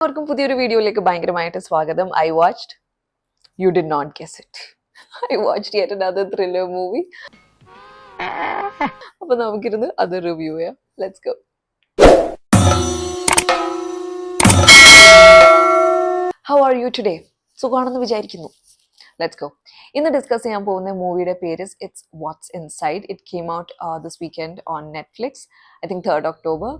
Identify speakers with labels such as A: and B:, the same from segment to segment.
A: എല്ലാവർക്കും പുതിയൊരു വീഡിയോയിലേക്ക് ഭയങ്കരമായിട്ട് സ്വാഗതം. I watched, you did not guess it. I watched yet another thriller movie. അപ്പോൾ നമുക്കിരുന്ന് അത് റിവ്യൂ ചെയ്യാം. Let's go. How are you today? സുഖമാണെന്ന് വിചാരിക്കുന്നു. Let's go. ഇന്ന് ഡിസ്കസ് ചെയ്യാൻ പോകുന്ന മൂവിയുടെ പേര് it's watts inside. It came out this weekend on Netflix. I think 3rd October.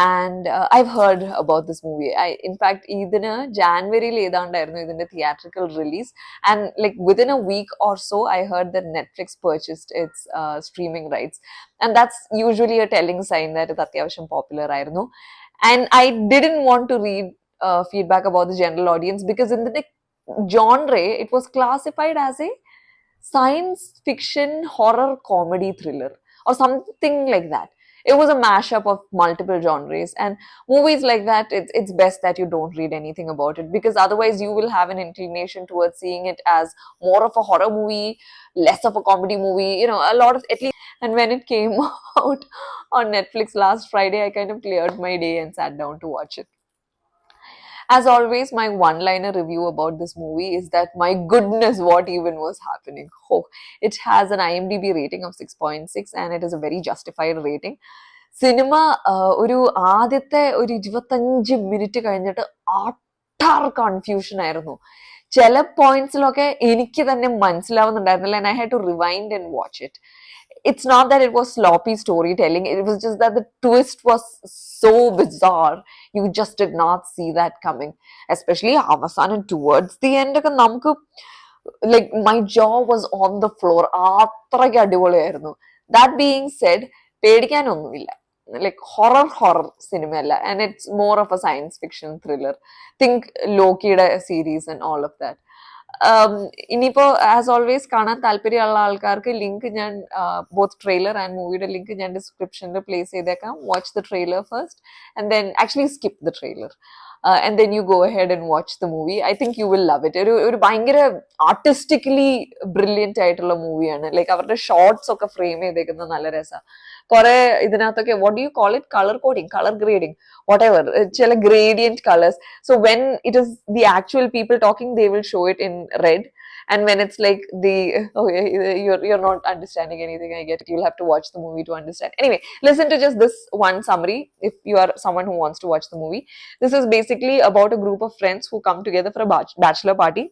A: And I've heard about this movie. In fact, ഇതിന് ജാനുവരിയിൽ ഏതാണ്ടായിരുന്നു ഇതിന്റെ theatrical release. And like within a week or so, I heard that Netflix purchased its streaming rights. And that's usually a telling sign that ഇത് അത്യാവശ്യം popular ആയിരുന്നു. And I didn't want to read feedback about the general audience because in the genre, it was classified as a science fiction horror comedy thriller or something like that. It was a mashup of multiple genres, and movies like that, it's best that you don't read anything about it because otherwise you will have an inclination towards seeing it as more of a horror movie, less of a comedy movie, you know, a lot of, at least. And when it came out on Netflix last Friday, I kind of cleared my day and sat down to watch it. As always, my one-liner review about this movie is that, my goodness, what even was happening. Oh, it has an IMDb rating of 6.6 and it is a very justified rating. Cinema ഒരു ആദ്യത്തെ ഒരു 25 minute കഴിഞ്ഞിട്ട് utter confusion ആയിരുന്നു. ചില പോയിന്റ്സിലൊക്കെ എനിക്ക് തന്നെ മനസ്സിലാവുന്നുണ്ടായിരുന്നില്ല. and I had to rewind and watch it. It's not that it was sloppy storytelling, it was just that the twist was so bizarre. You just did not see that coming, especially avasanam towards the end ഒക്കെ നമുക്ക് like my jaw was on the floor. അത്രയ്ക്ക് അടിപൊളിയായിരുന്നു. That being said, പേടിക്കാനൊന്നുമില്ല. Like horror cinema അല്ല, and it's more of a science fiction thriller. Think Lokiയുടെ series and all of that. ഇനിയിപ്പോ as always കാണാൻ താല്പര്യമുള്ള ആൾക്കാർക്ക് ലിങ്ക് ഞാൻ ബോത്ത് ട്രെയിലർ ആൻഡ് മൂവിയുടെ ലിങ്ക് ഞാൻ ഡിസ്ക്രിപ്ഷനിൽ പ്ലേസ് ചെയ്തേക്കാം. Watch the trailer first and then actually skip the trailer and then you go ahead and watch the movie. I think you will love it. ഒരു ഭയങ്കര artistically brilliant ആയിട്ടുള്ള മൂവിയാണ്. Like അവരുടെ shorts ഒക്കെ frame ചെയ്തേക്കുന്നത് നല്ല രസമാണ്. കുറെ ഇതിനകത്തൊക്കെ what do you call it, color coding, color grading, whatever, ചില gradient colors. So when it is the actual people talking, they will show it in red, and when it's like the okay, you're not understanding anything, I get it, you'll have to watch the movie to understand. Anyway, listen to just this one summary if you are someone who wants to watch the movie. This is basically about a group of friends who come together for a bachelor party,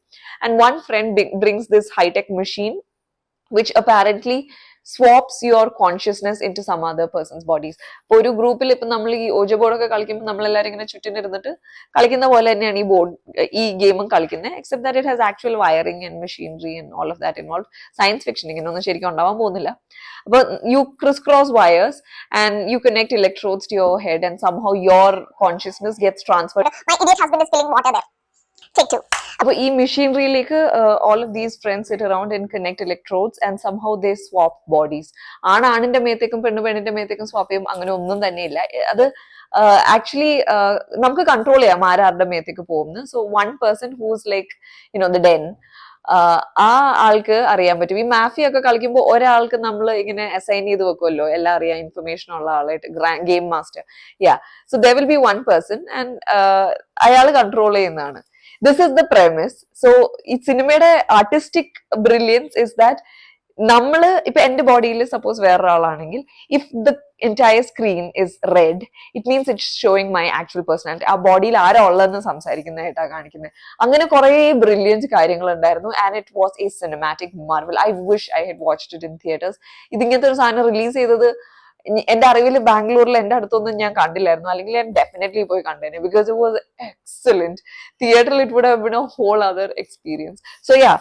A: and one friend brings this high-tech machine which apparently swaps your consciousness into some other person's bodies. ഇപ്പോൾ ഒരു ഗ്രൂപ്പിൽ ഇപ്പം നമ്മൾ ഈ ഓജോ ബോർഡൊക്കെ കളിക്കുമ്പോൾ നമ്മളെല്ലാവരും ഇങ്ങനെ ചുറ്റിനിരുന്നിട്ട് കളിക്കുന്ന പോലെ തന്നെയാണ് ഈ ഗെയിമും കളിക്കുന്നത്, except that it has actual wiring and machinery and all of that involve. Science fiction ഇങ്ങനെയൊന്നും ശരിക്കും ഉണ്ടാവാൻ പോകുന്നില്ല. അപ്പോൾ you criss cross wires and you connect electrodes to your head and somehow your consciousness gets transferred.
B: My idiot husband is spilling water there. Take 2.
A: അപ്പോൾ ഈ മെഷീനറിയിലേക്ക് all of these friends sit around and connect electrodes and somehow they swap bodies. ആണിന്റെ മേത്തേക്കും പെണ്ണിന്റെ മേത്തേക്കും swap ചെയ്യും, അങ്ങനെ ഒന്നും തന്നെയില്ല. അത് actually നമുക്ക് കൺട്രോൾ ചെയ്യാം ആരുടെ മേത്തേക്ക് പോകുന്നു. So one person who's like you know the den, ആ ആൾക്ക് അറിയാൻ പറ്റും. ഈ മാഫി ഒക്കെ കളിക്കുമ്പോൾ ഒരാൾക്ക് നമ്മൾ ഇങ്ങനെ അസൈൻ ചെയ്ത് വെക്കുമല്ലോ, എല്ലാം അറിയാം, ഇൻഫർമേഷൻ ഉള്ള ആളായിട്ട്, game master. Yeah, so there will be one person and അയാൾ കൺട്രോൾ ചെയ്യുന്നതാണ്. This is the premise. So ഈ സിനിമയുടെ ആർട്ടിസ്റ്റിക് ബ്രില്യൻസ് ഇസ് ദാറ്റ് നമ്മള് ഇപ്പൊ എന്റെ ബോഡിയിൽ സപ്പോസ് വേറൊരാളാണെങ്കിൽ, if the entire screen is red, it means it's showing my actual personality. ആ ബോഡിയിൽ ആരാ ഉള്ളതെന്ന് സംസാരിക്കുന്നതായിട്ടാ കാണിക്കുന്നത്. അങ്ങനെ കുറെ ബ്രില്യൻറ്റ് കാര്യങ്ങൾ ഉണ്ടായിരുന്നു. And it was a cinematic marvel. I wish I had watched it in theatres. ഇതിങ്ങനത്തെ ഒരു സാധനം റിലീസ് ചെയ്തത് എന്റെ അറിവിൽ ബാംഗ്ലൂരിൽ എന്റെ അടുത്തൊന്നും ഞാൻ കണ്ടില്ലായിരുന്നു, അല്ലെങ്കിൽ ഞാൻ ഡെഫിനറ്റ്ലി പോയി കണ്ടേനെ, ബിക്കോസ് ഇറ്റ് വാസ് എക്സലന്റ്. തിയേറ്ററിൽ it would have been a whole other experience. So yeah,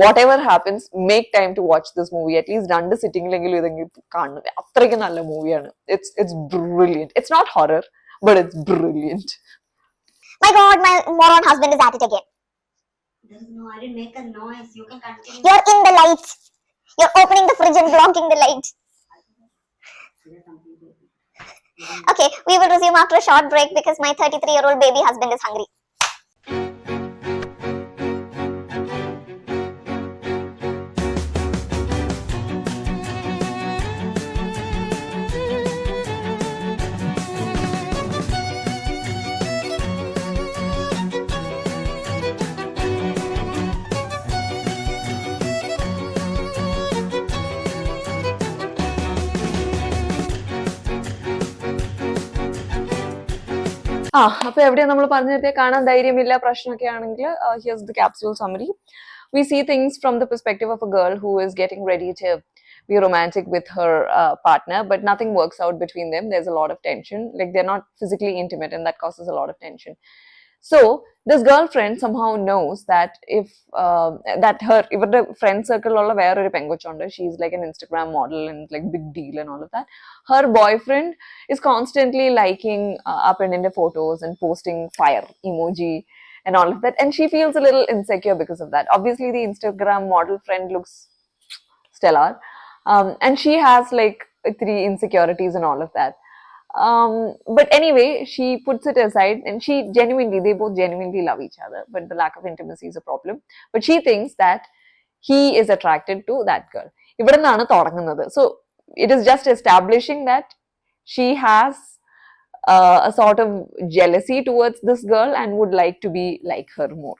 A: whatever happens, make time to watch this movie. At least 2 സിറ്റിംഗിലെങ്കിലും ഇതെങ്കിലും കാണുന്നത്. അത്രയ്ക്ക് നല്ല മൂവിയാണ്. It's brilliant. It's not horror, but it's brilliant.
B: My God, my moron husband is at it again.
C: No, I didn't make a noise. You can continue.
B: You're in the lights. You're opening the fridge and blocking the light. Okay, we will resume after a short break because my 33-year-old baby husband is hungry.
A: അപ്പൊ എവിടെയാ നമ്മൾ പറഞ്ഞു നിർത്തിയ കാണാൻ ധൈര്യമില്ല പ്രശ്നമൊക്കെ ആണെങ്കിൽ here's the capsule summary. We see things from the perspective of a girl who is getting ready to be romantic with her partner, but nothing works out between them. There's a lot of tension, like they're not physically intimate, and that causes a lot of tension. So this girlfriend somehow knows that if that her ഇവരുടെ friend circle ഉള്ള വേറൊരു പെങ്കൊച്ചുണ്ട്, she's like an Instagram model and like big deal and all of that. Her boyfriend is constantly liking up and into photos and posting fire emoji and all of that, and she feels a little insecure because of that. Obviously the Instagram model friend looks stellar, and she has like 3 insecurities and all of that. But anyway, she puts it aside, and they both genuinely love each other, but the lack of intimacy is a problem. But she thinks that he is attracted to that girl. ഇവിടെ നിന്നാണ് തുടങ്ങുന്നത്. So it is just establishing that she has a sort of jealousy towards this girl and would like to be like her more.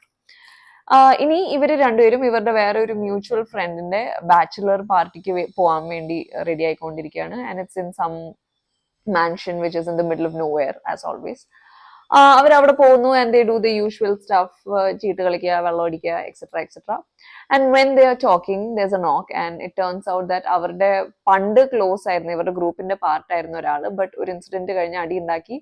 A: ഇനി ഇവര് രണ്ടുപേരും ഇവരുടെ വേറെ ഒരു mutual ഫ്രണ്ടിന്റെ ബാച്ചുലർ പാർട്ടിക്ക് പോകാൻ വേണ്ടി റെഡി ആയിക്കൊണ്ടിരിക്കുകയാണ്, and it's in some mansion which is in the middle of nowhere as always. അവരവിടെ പോകുന്നു, and they do the usual stuff, ചീട്ട് കളിക്കുക, വെള്ളം അടിക്കുക, etc etc. And when they are talking, there's a knock, and it turns out that അവരുടെ പണ്ട് close ആയിരുന്നു, ഇവരുടെ ഗ്രൂപ്പിന്റെ പാർട്ട് ആയിരുന്ന ഒരാള്, ബട്ട് ഒരു ഇൻസിഡന്റ് കഴിഞ്ഞ് അടി ഉണ്ടാക്കി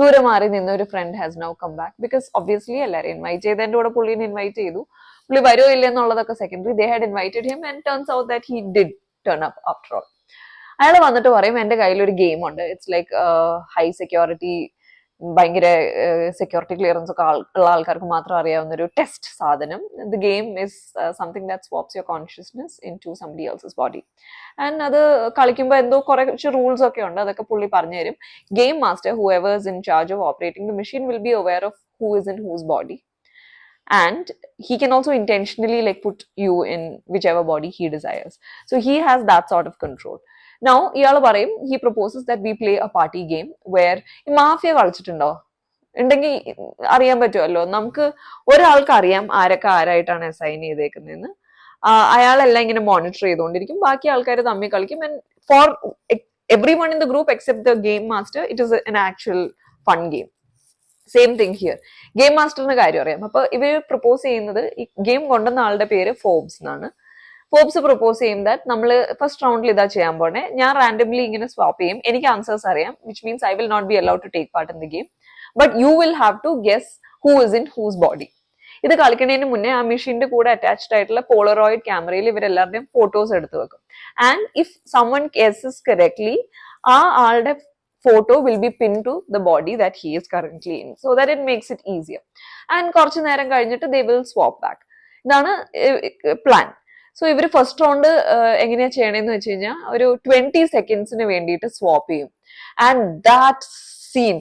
A: ദൂരെ മാറി നിന്ന ഒരു friend has now come back, because obviously എല്ലാവരും ഇൻവൈറ്റ് ചെയ്തതിന്റെ കൂടെ പുള്ളിനെ ഇൻവൈറ്റ് ചെയ്തു. പുള്ളി വരുമോ ഇല്ല എന്നുള്ളതൊക്കെ secondary. They had invited him, and turns out that he did turn up after all. അയാൾ വന്നിട്ട് പറയും, എന്റെ കയ്യിൽ ഒരു ഗെയിം ഉണ്ട്, ഇറ്റ്സ് ലൈക്ക് ഹൈ സെക്യൂരിറ്റി, ഭയങ്കര സെക്യൂരിറ്റി ക്ലിയറൻസ് ഒക്കെ ഉള്ള ആൾക്കാർക്ക് മാത്രം അറിയാവുന്ന ഒരു ടെസ്റ്റ് സാധനം. The game is something that swaps your consciousness in to somebody else's body. And അത് കളിക്കുമ്പോൾ എന്തോ കുറച്ച് റൂൾസ് ഒക്കെ ഉണ്ട്, അതൊക്കെ പുള്ളി പറഞ്ഞു തരും. Game master, who ever is in charge of operating the machine, will be aware of who is in whose body, and he can also intentionally like put you in whichever body he desires. So he has that sort of control. Now ഇയാൾ പറയും, he proposes that we play a party game where mafia കളിച്ചിട്ടുണ്ടോ ഉണ്ടെങ്കിൽ അറിയാൻ പറ്റുമല്ലോ, നമുക്ക് ഒരാൾക്ക് അറിയാം ആരൊക്കെ ആരായിട്ടാണ് അസൈൻ ചെയ്തേക്കുന്നതെന്ന്. അയാളെല്ലാം ഇങ്ങനെ മോണിറ്റർ ചെയ്തുകൊണ്ടിരിക്കും, ബാക്കി ആൾക്കാർ തമ്മിൽ കളിക്കും. And for every one in the group except the game master, it is an actual fun game. Same thing here. Game മാസ്റ്ററിന് കാര്യം അറിയാം. അപ്പൊ ഇവർ പ്രപ്പോസ് ചെയ്യുന്നത്, ഈ ഗെയിം കൊണ്ടുവന്ന ആളുടെ പേര് ഫോബ്സ് എന്നാണ്. ഫോബ്സ് പ്രപ്പോസ് ചെയ്യും ദാറ്റ് നമ്മൾ ഫസ്റ്റ് റൗണ്ടിൽ ഇതാ ചെയ്യാൻ പോണേ, ഞാൻ റാൻഡംലി ഇങ്ങനെ സ്വാപ്പ് ചെയ്യും, എനിക്ക് ആൻസേഴ്സ് അറിയാം, which means I will not be allowed to take part in the game, but you will have to guess who is in whose body. ഇത് കളിക്കുന്നതിന് മുന്നേ ആ മെഷീന്റെ കൂടെ അറ്റാച്ച്ഡ് ആയിട്ടുള്ള പോളറോയിഡ് ക്യാമറയിൽ ഇവരെല്ലാവരുടെയും ഫോട്ടോസ് എടുത്ത് വെക്കും. And if someone guesses correctly, ആ ആളുടെ photo will be pinned to the body that he is currently in, so that it makes it easier. And കുറച്ചു നേരം കഴിഞ്ഞിട്ട് they will swap back. ഇതാണ് പ്ലാൻ. സോ ഇവർ first round എങ്ങനെയാ ചെയ്യണമെന്ന് വെച്ച് കഴിഞ്ഞാൽ ഒരു 20 സെക്കൻഡ്സിന് വേണ്ടിയിട്ട് സ്വാപ്പ് ചെയ്യും. And that scene,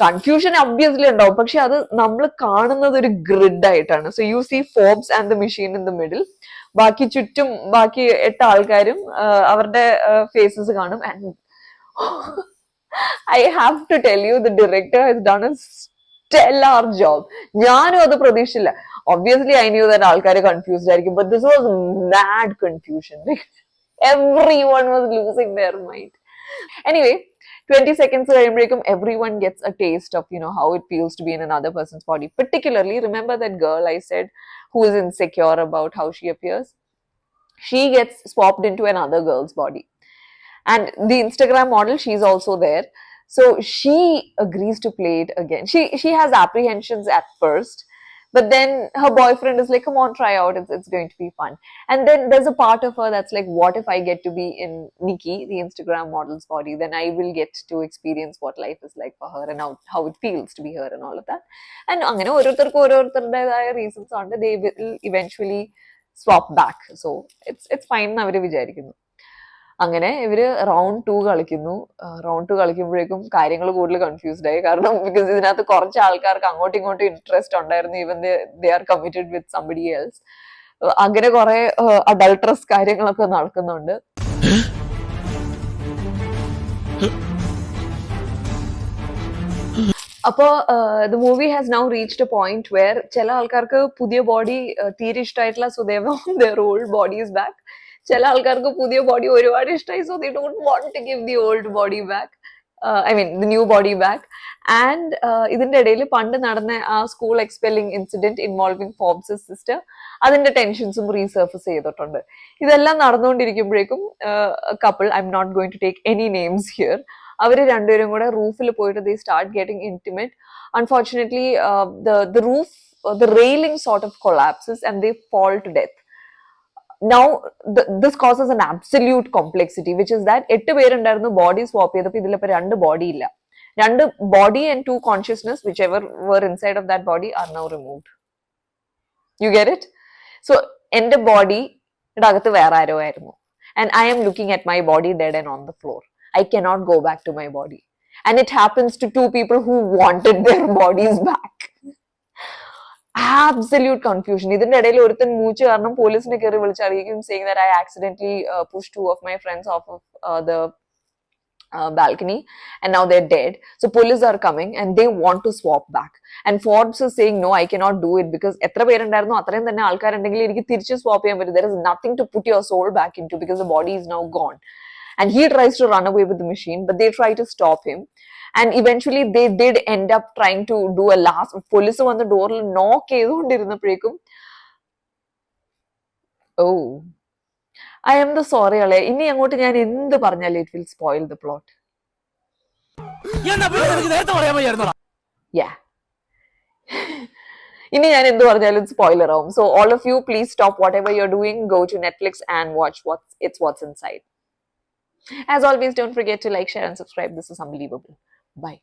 A: confusion obviously ഉണ്ടാവും, പക്ഷെ അത് നമ്മൾ കാണുന്നത് ഒരു ഗ്രിഡ് ആയിട്ടാണ്. So you see Forbes and the machine in the middle, ബാക്കി ചുറ്റും ബാക്കി 8 ആൾക്കാരും അവരുടെ ഫേസസ് കാണും. And I have to tell you, the director has done a stellar job. ഞാനും അത് പ്രതീക്ഷിച്ചില്ല. Obviously, I knew that ആൾക്കാര് confused ആയിരിക്കും, but this was mad confusion. Everyone was losing their mind. Anyway, 20 seconds കഴിയുമ്പോഴേക്കും everyone gets a taste of, you know, how it feels to be in another person's body. Particularly, remember that girl I said who is insecure about how she appears? She gets swapped into another girl's body. And the Instagram model, she's also there. So she agrees to play it again. She has apprehensions at first, but then her boyfriend is like, come on, try out. It's going to be fun. And then there's a part of her that's like, what if I get to be in Nikki, the Instagram model's body? Then I will get to experience what life is like for her and how it feels to be her and all of that. And അങ്ങനെ ഓരോരുത്തർക്കും ഓരോരുത്തരുടേതായ reasons ഉണ്ട്. They will eventually swap back. So it's fine എന്ന് അവർ വിചാരിക്കുന്നു. അങ്ങനെ ഇവര് round 2 കളിക്കുന്നു. Round 2 കളിക്കുമ്പോഴേക്കും കാര്യങ്ങൾ കൂടുതൽ കൺഫ്യൂസ്ഡ് ആയി, കാരണം ബിക്കോസ് ഇതിനകത്ത് കുറച്ച് ആൾക്കാർക്ക് അങ്ങോട്ടും ഇങ്ങോട്ടും ഇൻട്രസ്റ്റ് ഉണ്ടായിരുന്നു, even they are committed with somebody else. അങ്ങനെ കുറെ അഡൾട്രസ് കാര്യങ്ങളൊക്കെ നടക്കുന്നുണ്ട്. അപ്പോ the movie has now reached a point where ചില ആൾക്കാർക്ക് പുതിയ ബോഡി തീരെ ഇഷ്ടമായിട്ടില്ല, so they want their old bodies back. ചില ആൾക്കാർക്ക് പുതിയ ബോഡി ഒരുപാട് ഇഷ്ടമായി, so they don't want to give the old body back. I mean, the new body back. And ഇതിന്റെ ഇടയിൽ പണ്ട് നടന്ന ആ school expelling incident involving Phoebe's sister, അതിന്റെ ടെൻഷൻസും റീസർഫസ് ചെയ്തിട്ടുണ്ട്. ഇതെല്ലാം നടന്നുകൊണ്ടിരിക്കുമ്പോഴേക്കും couple, I am not going to take any names here, അവർ രണ്ടുപേരും കൂടെ റൂഫിൽ പോയിട്ട് they start getting intimate. Unfortunately, the roof, the railing sort of collapses and they fall to death. Now this causes an absolute complexity, which is that 8 പേരുണ്ടായിരുന്നു, body swap ചെയ്തപ്പോൾ ഇതിലിപ്പോൾ 2 body ഇല്ല. 2 body and 2 consciousness, whichever were inside of that body, are now removed. You get it? So എൻ്റെ body യുടെ അകത്ത് വേറെ ആരോ ആയിരുന്നു, and I am looking at my body dead and on the floor. I cannot go back to my body, and it happens to 2 people who wanted their bodies back. Absolute confusion. ഇതിന്റെ ഇടയിൽ ഒരുത്തൻ മൂച്ച് കാരണം പോലീസിനെ കയറി വിളിച്ചറിയിക്കും, saying that I accidentally pushed 2 of my friends off of the balcony and now they're dead. So police are coming and they want to swap back. And Forbes is saying, no, I cannot do it because എത്ര പേരുണ്ടായിരുന്നു അത്രയും തന്നെ ആൾക്കാരുണ്ടെങ്കിൽ എനിക്ക് തിരിച്ച് swap ചെയ്യാൻ പറ്റും. There is nothing to put your soul back into because the body is now gone. And he tries to run away with the machine, but they try to stop him. And eventually they did end up trying to do a last, police on the door knock ചെയ്തുകൊണ്ടിരുന്നപ്പോഴേക്കും, oh, I am the sorry അല്ലേ, ഇനി അങ്ങോട്ട് ഞാൻ എന്ത് പറഞ്ഞാലും it will spoil the plot. Yeah. ഇനി ഞാൻ എന്ത് പറഞ്ഞാലും spoiler ആവും. So all of you, please stop whatever you're doing, go to Netflix and watch What's Inside. As always, don't forget to like, share and subscribe. This is unbelievable. Bye.